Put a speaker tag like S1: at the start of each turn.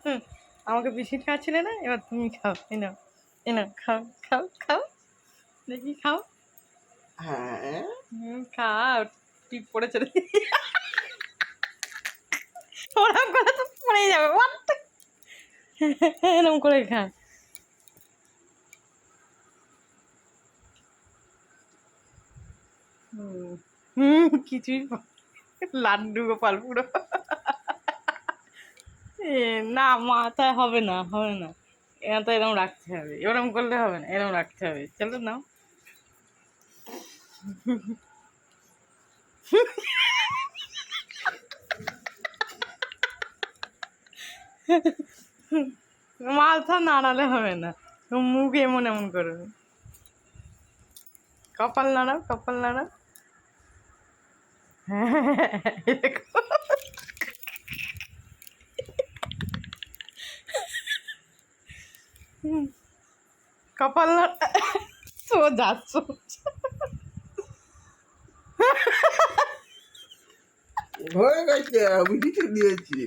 S1: হুম, আমাকে বিস্কিট খাওয়াচ্ছিলে না, এবার তুমি খাও, এনো এনো, খাও খাও খাও, দেখি খাও।
S2: হ্যাঁ
S1: খাও, টিপ পড়েছে রে। ওরকম করে তো পড়েই যাবে, এরকম করে খা। কিছুই লাড্ডু গোপাল পুরো। না মাথায় হবে না, হবে না, এটা তো এরকম রাখতে হবে, এরকম করলে হবে না, এরকম রাখতে হবে। চলো নাও। মাথা নাড়ালে হবে না, মুখ এমন এমন করবে। কপাল নাড়াও, কপাল নাড়াও। হ্যাঁ, কপাল নাড়া। সোজা সোজা।
S2: হয়ে গেছে, আমি কিছু দিয়েছি।